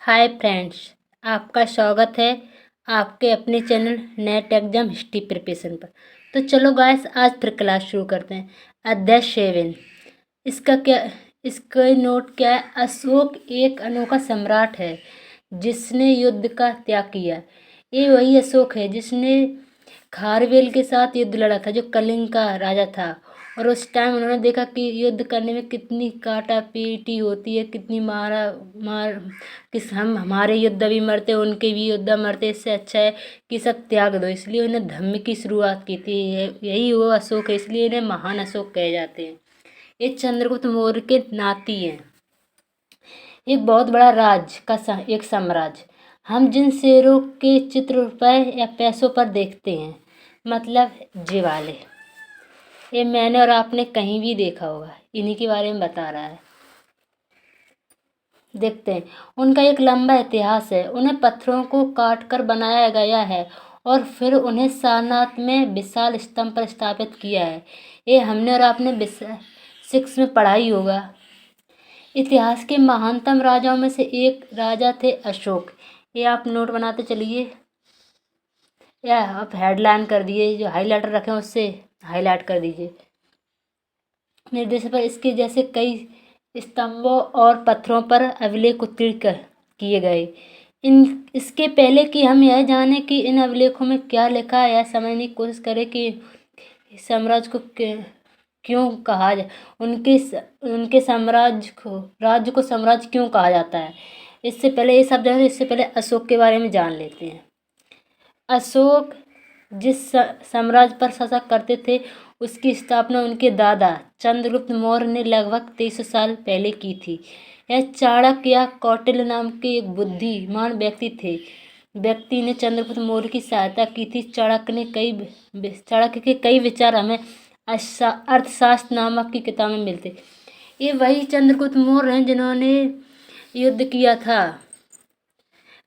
Hi friends, आपका स्वागत है आपके अपने channel net exam history preparation पर। तो चलो गाइस, आज फिर क्लास शुरू करते हैं। अध्याय 7। इसका नोट क्या है? अशोक एक अनोखा सम्राट है जिसने युद्ध का त्याग किया। ये वही अशोक है जिसने खारवेल के साथ युद्ध लड़ा था, जो कलिंग का राजा था। और उस टाइम उन्होंने देखा कि युद्ध करने में कितनी काटा पीटी होती है, कितनी मार किस हमारे योद्धा भी मरते, उनके भी योद्धा मरते। इससे अच्छा है कि सब त्याग दो। इसलिए उन्हें धम्म की शुरुआत की थी। यही वो अशोक है, इसलिए इन्हें महान अशोक कहे जाते हैं। ये चंद्रगुप्त मौर्य के नाती हैं। एक बहुत बड़ा एक साम्राज्य। हम जिन शेरों के चित्र रुपए या पैसों पर देखते हैं, मतलब ये वाले, ये मैंने और आपने कहीं भी देखा होगा, इन्हीं के बारे में बता रहा है। देखते हैं, उनका एक लंबा इतिहास है। उन्हें पत्थरों को काट कर बनाया गया है और फिर उन्हें सारनाथ में विशाल स्तंभ पर स्थापित किया है। ये हमने और आपने 6 में पढ़ाई होगा। इतिहास के महानतम राजाओं में से एक राजा थे अशोक। ये आप नोट बनाते चलिए, या आप हेडलाइन कर दिए, जो हाईलाइटर रखे हैं उससे हाईलाइट कर दीजिए। निर्देश पर इसके जैसे कई स्तंभों और पत्थरों पर अभिलेख उत्कीर्ण किए गए। इसके पहले कि हम यह जाने कि इन अभिलेखों में क्या लिखा है, यह समझने की कोशिश करें कि साम्राज्य को क्यों कहा जाए, उनके राज्य को साम्राज्य क्यों कहा जाता है। इससे पहले ये सब जाने, इससे पहले अशोक के बारे में जान लेते हैं। अशोक जिस साम्राज्य पर शासन करते थे, उसकी स्थापना उनके दादा चंद्रगुप्त मौर्य ने लगभग 2300 साल पहले की थी। यह चाणक्य या कौटिल्य नाम के एक बुद्धिमान व्यक्ति ने चंद्रगुप्त मौर्य की सहायता की थी। चाणक्य के कई विचार हमें अर्थशास्त्र नामक की किताब में मिलते। ये वही चंद्रगुप्त मौर्य हैं जिन्होंने युद्ध किया था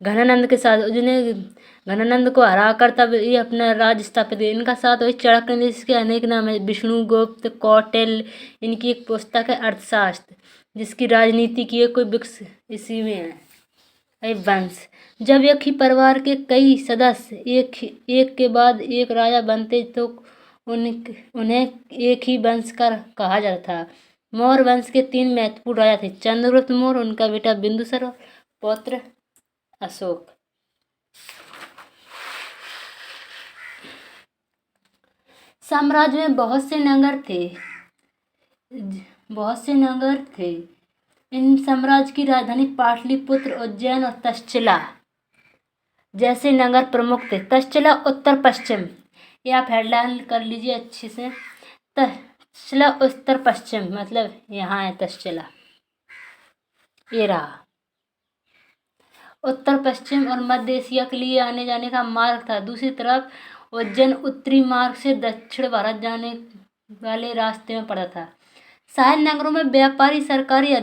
घनानंद के साथ, जिन्हें घनानंद को हराकर तब ये अपना राज्य स्थापित किया। इनका साथ वही चाणक्य ने, इसके अनेक नाम है, विष्णुगुप्त, कौटिल्य। इनकी एक पुस्तक है अर्थशास्त्र, जिसकी राजनीति की कोई बुक्स इसी में है। वंश, जब एक ही परिवार के कई सदस्य एक के बाद एक राजा बनते तो उन्हें एक ही वंश का कहा जाता था। मौर्य वंश के 3 महत्वपूर्ण राजा थे, चंद्रगुप्त मौर्य, उनका बेटा बिंदुसार और पौत्र अशोक। साम्राज्य में बहुत से नगर थे। इन साम्राज्य की राजधानी पाटलिपुत्र, उज्जैन और तक्षशिला जैसे नगर प्रमुख थे। तक्षशिला उत्तर पश्चिम, ये आप हेडलाइन कर लीजिए अच्छे से। तक्षशिला उत्तर पश्चिम मतलब यहाँ है तक्षशिला, ये रहा। उत्तर पश्चिम और मध्य एशिया के लिए आने जाने का मार्ग था। दूसरी तरफ उज्जैन उत्तरी मार्ग से दक्षिण भारत जाने वाले रास्ते में पड़ा था। शहर नगरों में व्यापारी, सरकारी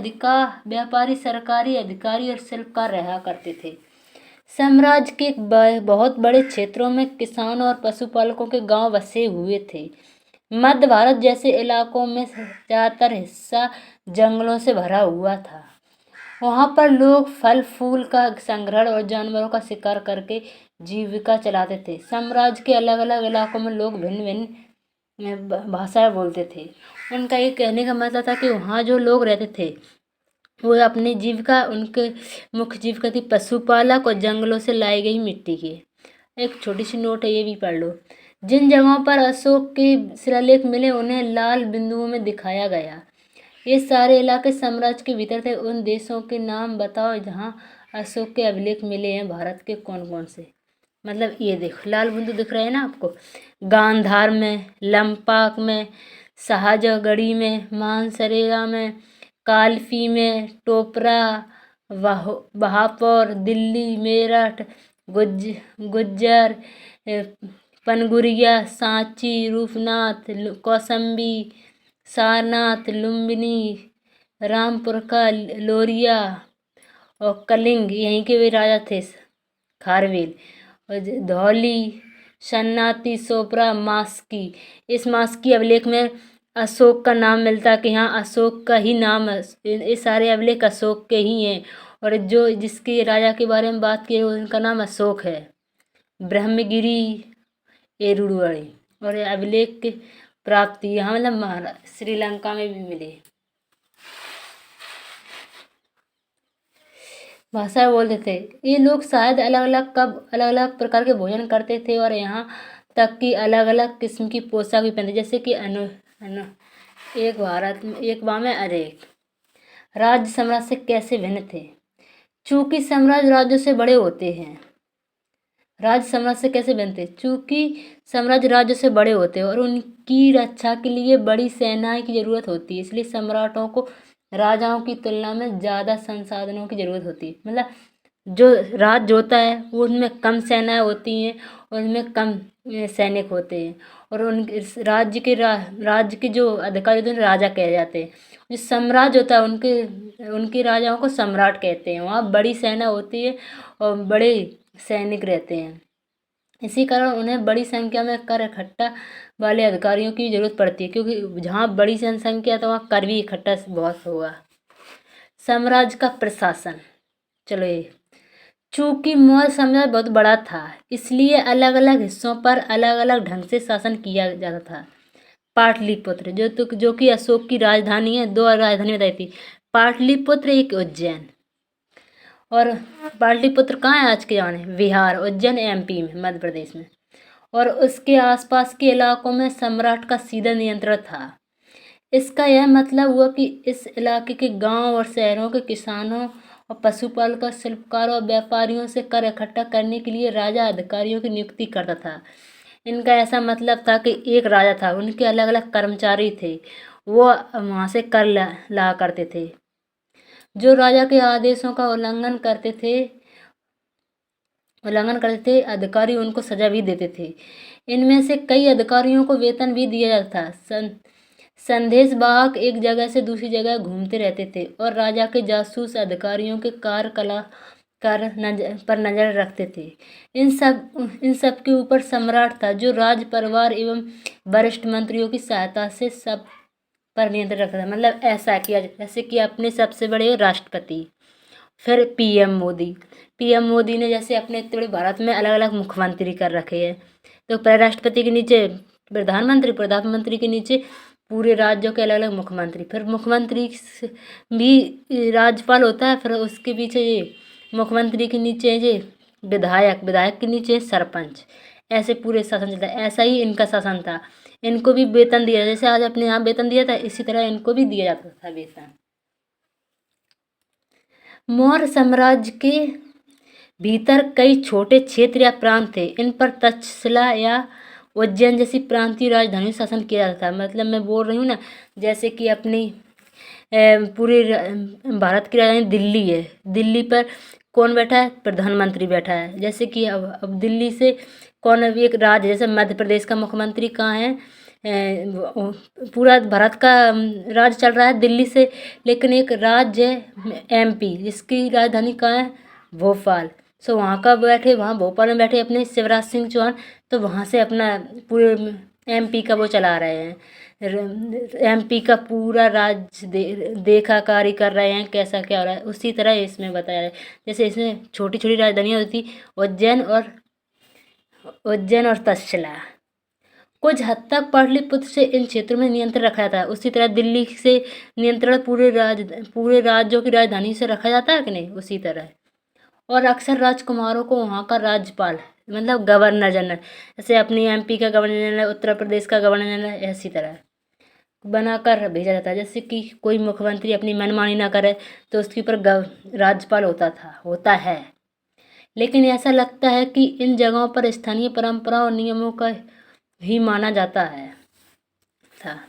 अधिकारी और शिल्पकार रहा करते थे। साम्राज्य के बहुत बड़े क्षेत्रों में किसान और पशुपालकों के गांव बसे हुए थे। मध्य भारत जैसे इलाकों में ज़्यादातर हिस्सा जंगलों से भरा हुआ था। वहाँ पर लोग फल फूल का संग्रहण और जानवरों का शिकार करके जीविका चलाते थे। साम्राज्य के अलग अलग इलाकों में लोग भिन्न भिन्न भाषाएं बोलते थे। उनका ये कहने का मतलब था कि वहाँ जो लोग रहते थे वो अपनी जीविका, उनके मुख्य जीविका थी पशुपालक और जंगलों से लाई गई मिट्टी की। एक छोटी सी नोट है, ये भी पढ़ लो। जिन जगहों पर अशोक के शिलालेख मिले उन्हें लाल बिंदुओं में दिखाया गया। ये सारे इलाके साम्राज्य के भीतर थे। उन देशों के नाम बताओ जहाँ अशोक के अभिलेख मिले हैं। भारत के कौन कौन से, मतलब ये देखो लाल बिंदु दिख रहे हैं ना आपको। गांधार में, लंपाक में, शाहजगढ़ी में, मानसरेगा में, कालपी में, टोपरा, बहापुर, दिल्ली, मेरठ, गुज्जर, पनगुरिया, सांची, रूपनाथ, कौसंबी, सारनाथ, लुम्बिनी, रामपुर का लोरिया और कलिंग, यहीं के वे राजा थे। खारवेल और धौली, सन्नाती, सोपरा, मास्की। इस मास्की अभिलेख में अशोक का नाम मिलता है कि हाँ अशोक का ही नाम है। ये सारे अभिलेख अशोक के ही हैं। और जो जिसके राजा के बारे में बात की है उनका नाम अशोक है। ब्रह्मगिरी एरुड़वाड़ी और ये अभिलेख की प्राप्ति यहाँ मतलब श्रीलंका में भी मिली। भाषा बोलते थे ये लोग शायद अलग अलग प्रकार के भोजन करते थे और यहाँ तक कि अलग अलग किस्म की पोशाक भी पहनते, जैसे कि एक भारत में एक में अनेक राज्य साम्राज्य से कैसे भिन्न थे। चूंकि साम्राज्य राज्यों से बड़े होते हैं, राज्य साम्राज्य से कैसे बनते, चूंकि साम्राज्य राज्यों से बड़े होते हैं और उनकी रक्षा के लिए बड़ी सेनाएं की जरूरत होती है, इसलिए सम्राटों को राजाओं की तुलना में ज़्यादा संसाधनों की जरूरत होती है। मतलब जो राज्य होता है वो उनमें कम सेनाएं होती हैं और उनमें कम सैनिक होते हैं और उन राज्य के जो अधिकारी होते हैं राजा कहे जाते हैं। जो साम्राज्य होता है उनके राजाओं को सम्राट कहते हैं। वहाँ बड़ी सेना होती है और बड़े सैनिक रहते हैं, इसी कारण उन्हें बड़ी संख्या में कर इकट्ठा वाले अधिकारियों की जरूरत पड़ती है, क्योंकि जहाँ बड़ी जनसंख्या है तो वहाँ कर भी इकट्ठा बहुत होगा। साम्राज्य का प्रशासन, चलो ये चूंकि मौर्य साम्राज्य बहुत बड़ा था इसलिए अलग अलग हिस्सों पर अलग अलग ढंग से शासन किया जाता था। पाटलिपुत्र जो कि अशोक की राजधानी है, दो राजधानी बताई थी, पाटलिपुत्र एक उज्जैन। और पाटलिपुत्र कहाँ है आज के ज़माने में, बिहार, उज्जैन एमपी में, मध्य प्रदेश में। और उसके आसपास के इलाकों में सम्राट का सीधा नियंत्रण था। इसका यह मतलब हुआ कि इस इलाके के गांव और शहरों के किसानों और पशुपालकों, शिल्पकारों और व्यापारियों से कर इकट्ठा करने के लिए राजा अधिकारियों की नियुक्ति करता था। इनका ऐसा मतलब था कि एक राजा था, उनके अलग अलग कर्मचारी थे, वो वहाँ से कर ला करते थे। जो राजा के आदेशों का उल्लंघन करते थे अधिकारी उनको सजा भी देते थे। इनमें से कई अधिकारियों को वेतन भी दिया जाता था। संदेश वाहक एक जगह से दूसरी जगह घूमते रहते थे और राजा के जासूस अधिकारियों के पर नजर रखते थे। इन सब के ऊपर सम्राट था, जो राज परिवार एवं वरिष्ठ मंत्रियों की सहायता से सब पर नियंत्रण रखता था। मतलब ऐसा किया जैसे कि अपने सबसे बड़े राष्ट्रपति, फिर पीएम मोदी ने जैसे अपने इतने बड़े भारत में अलग अलग मुख्यमंत्री कर रखे हैं। तो पहले राष्ट्रपति के नीचे प्रधानमंत्री के नीचे पूरे राज्यों के अलग अलग मुख्यमंत्री, फिर मुख्यमंत्री भी राज्यपाल होता है, फिर उसके पीछे ये मुख्यमंत्री के नीचे ये विधायक के नीचे सरपंच, ऐसे पूरे शासन चलता है। ऐसा ही इनका शासन था। इनको भी वेतन दिया, जैसे आज अपने यहाँ वेतन दिया था इसी तरह इनको भी दिया जाता था वेतन। मौर्य साम्राज्य के भीतर कई छोटे क्षेत्र या प्रांत थे। इन पर तक्षशिला या उज्जैन जैसी प्रांतीय राजधानी शासन किया जाता था। मतलब मैं बोल रही हूँ ना, जैसे कि अपनी पूरे भारत की राजधानी दिल्ली है, दिल्ली पर कौन बैठा है, प्रधानमंत्री बैठा है। जैसे कि अब दिल्ली से कौन, अभी एक राज्य जैसे मध्य प्रदेश का मुख्यमंत्री कहाँ है, पूरा भारत का राज चल रहा है दिल्ली से, लेकिन एक राज्य है एमपी जिसकी राजधानी कहाँ है, भोपाल। सो वहाँ का बैठे, वहाँ भोपाल में बैठे अपने शिवराज सिंह चौहान, तो वहाँ से अपना पूरे एमपी का वो चला रहे हैं, एमपी का पूरा राज्य देखाकारी कर रहे हैं कैसा क्या हो रहा है। उसी तरह इसमें बताया है, जैसे इसमें छोटी छोटी राजधानियाँ होती, उज्जैन और तक्षशिला। कुछ हद तक पाटलिपुत्र से इन क्षेत्रों में नियंत्रण रखा जाता है। उसी तरह दिल्ली से नियंत्रण पूरे राज्यों की राजधानी से रखा जाता है कि नहीं, उसी तरह। और अक्सर राजकुमारों को वहाँ का राज्यपाल मतलब गवर्नर जनरल, जैसे अपनी एमपी का गवर्नर जनरल, उत्तर प्रदेश का गवर्नर जनरल, ऐसी तरह बनाकर भेजा जाता है। जैसे कि कोई मुख्यमंत्री अपनी मनमानी ना करे तो उसके ऊपर राज्यपाल होता है। लेकिन ऐसा लगता है कि इन जगहों पर स्थानीय परंपराओं और नियमों का ही माना जाता है था।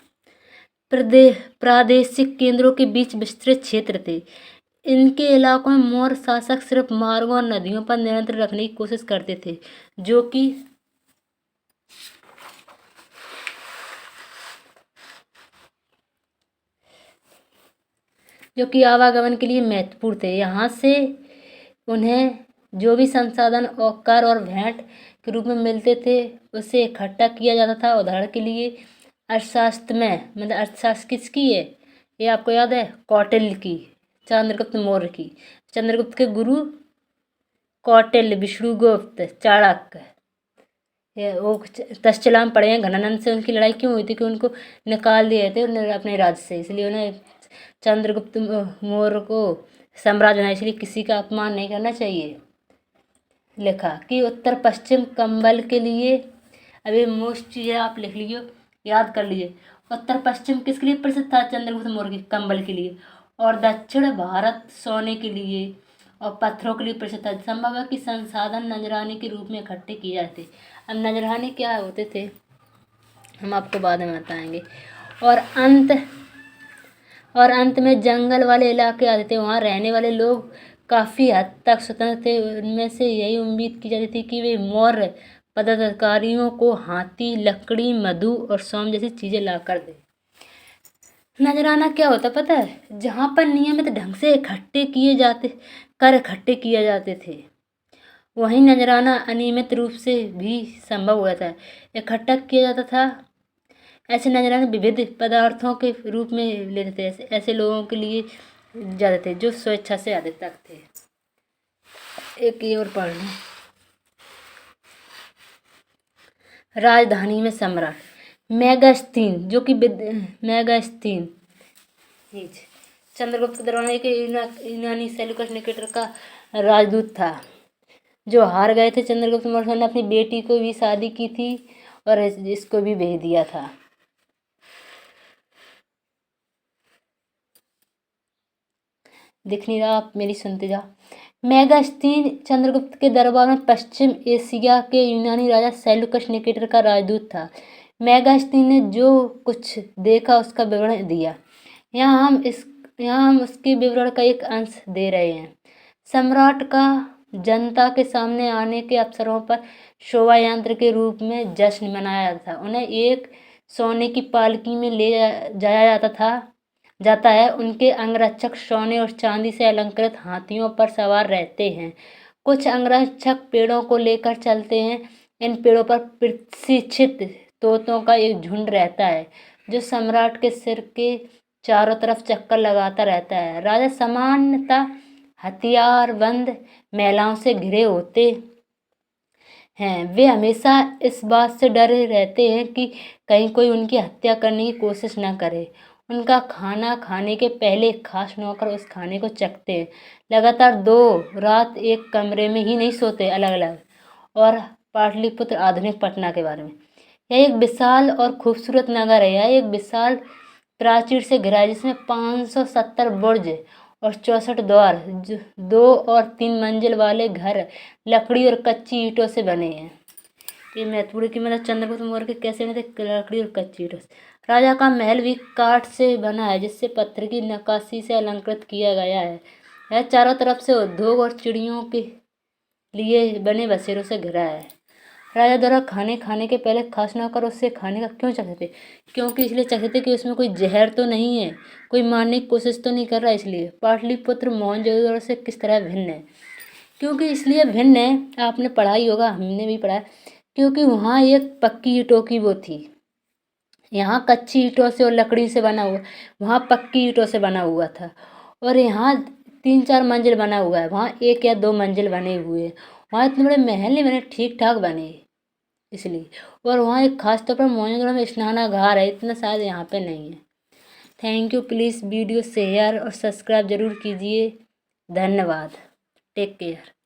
प्रादेशिक केंद्रों के बीच विस्तृत क्षेत्र थे। इनके इलाकों में मौर्य शासक सिर्फ मार्गों और नदियों पर नियंत्रण रखने की कोशिश करते थे, जो कि आवागमन के लिए महत्वपूर्ण थे। यहाँ से उन्हें जो भी संसाधन और कर और भेंट के रूप में मिलते थे उसे इकट्ठा किया जाता था। उदाहरण के लिए अर्थशास्त्र में, मतलब अर्थशास्त्र किसकी है, ये आपको याद है, कौटिल्य की, चंद्रगुप्त मौर्य की। चंद्रगुप्त के गुरु कौटिल्य, विष्णुगुप्त, चाणक्य, वो तक्षशिला में पड़े हैं। घनानंद से उनकी लड़ाई क्यों हुई थी कि उनको निकाल दिए थे अपने राज्य से, इसलिए उन्हें चंद्रगुप्त मौर्य को साम्राज्य बनाया, इसलिए किसी का अपमान नहीं करना चाहिए। लिखा कि उत्तर पश्चिम कंबल के लिए, अभी मोस्ट चीज़ें आप लिख लीजिए, याद कर लीजिए। उत्तर पश्चिम किसके लिए प्रसिद्ध था? चंद्रगुप्त मौर्य के कंबल के लिए। और दक्षिण भारत सोने के लिए और पत्थरों के लिए प्रसिद्ध था। संभव है कि संसाधन नजराने के रूप में इकट्ठे किए जाते। अब नजराने क्या होते थे हम आपको बाद में बताएंगे। और अंत में जंगल वाले इलाके आते थे, वहाँ रहने वाले लोग काफ़ी हद तक स्वतंत्र थे। उनमें से यही उम्मीद की जाती थी कि वे मौर्य पदाधिकारियों को हाथी, लकड़ी, मधु और सोम जैसी चीज़ें ला कर दें। नजराना क्या होता पता है? जहाँ पर नियमित ढंग से इकट्ठे किए जाते थे, वहीं नजराना अनियमित रूप से भी संभव हुआ था, इकट्ठा किया जाता था। ऐसे नजराने विविध पदार्थों के रूप में लेते थे, ऐसे लोगों के लिए जाते थे जो स्वेच्छा से आते तक थे। एक ये और पढ़ लें। राजधानी में सम्राट मेगास्थनीन, जो कि मेगास्थनीन चंद्रगुप्त के दरबार के यूनानी सेल्यूकस निकेटर का राजदूत था, जो हार गए थे। चंद्रगुप्त मौर्य ने अपनी बेटी को भी शादी की थी और इसको भी भेज दिया था। दिख नहीं रहा, आप मेरी सुनते जाओ। मेगास्थनीन चंद्रगुप्त के दरबार में पश्चिम एशिया के यूनानी राजा सेल्यूकस निकेटर का राजदूत था। मेगास्थनीन ने जो कुछ देखा उसका विवरण दिया। यहाँ हम उसके विवरण का एक अंश दे रहे हैं। सम्राट का जनता के सामने आने के अवसरों पर शोभा यंत्र के रूप में जश्न मनाया जाता था। उन्हें एक सोने की पालकी में ले जाया जाता है। उनके अंगरक्षक सोने और चांदी से अलंकृत हाथियों पर सवार रहते हैं। कुछ अंगरक्षक पेड़ों को लेकर चलते हैं। इन पेड़ों पर प्रशिक्षित तोतों का एक झुंड रहता है, जो सम्राट के सिर के चारों तरफ चक्कर लगाता रहता है। राजा सामान्यतः हथियारबंद महिलाओं से घिरे होते हैं। वे हमेशा इस बात से डरे रहते हैं कि कहीं कोई उनकी हत्या करने की कोशिश न करे। उनका खाना खाने के पहले खास नौकर उस खाने को चखते हैं। लगातार 2 रात एक कमरे में ही नहीं सोते, अलग अलग। और पाटलिपुत्र आधुनिक पटना के बारे में, यह एक विशाल और खूबसूरत नगर है। यह एक विशाल प्राचीर से घिरा है, जिसमें 570 बुर्ज और 64 द्वार, 2 और 3 मंजिल वाले घर लकड़ी और कच्ची ईंटों से बने हैं। ये महत्वपूर्ण कि मतलब चंद्रगुप्त मौर्य के कैसे बने थे? लकड़ी और कच्ची ईंटों से। राजा का महल भी काठ से बना है, जिससे पत्थर की नक्काशी से अलंकृत किया गया है। यह चारों तरफ से उद्योग और चिड़ियों के लिए बने बसेरों से घिरा है। राजा द्वारा खाने के पहले खास नौकर उससे खाने का क्यों चखते थे? क्योंकि इसलिए चखते थे कि उसमें कोई जहर तो नहीं है, कोई मारने की कोशिश तो नहीं कर रहा। इसलिए पाटलिपुत्र मोहनजोदड़ो से किस तरह भिन्न है? क्योंकि इसलिए भिन्न है, आपने पढ़ा ही होगा, हमने भी पढ़ा है, क्योंकि वहाँ एक पक्की ईंटों की वो थी। यहाँ कच्ची ईंटों से और लकड़ी से बना हुआ, वहाँ पक्की ईंटों से बना हुआ था। और यहाँ 3-4 मंजिल बना हुआ है, वहाँ 1 या 2 मंजिल बने हुए हैं। वहाँ इतने बड़े महल नहीं बने, ठीक ठाक बने इसलिए। और वहाँ एक खास तौर पर मोहनजोदड़ो में स्नानागार है, इतना शायद यहाँ पे नहीं है। Thank you. Please video share और सब्सक्राइब ज़रूर कीजिए। धन्यवाद। Take care.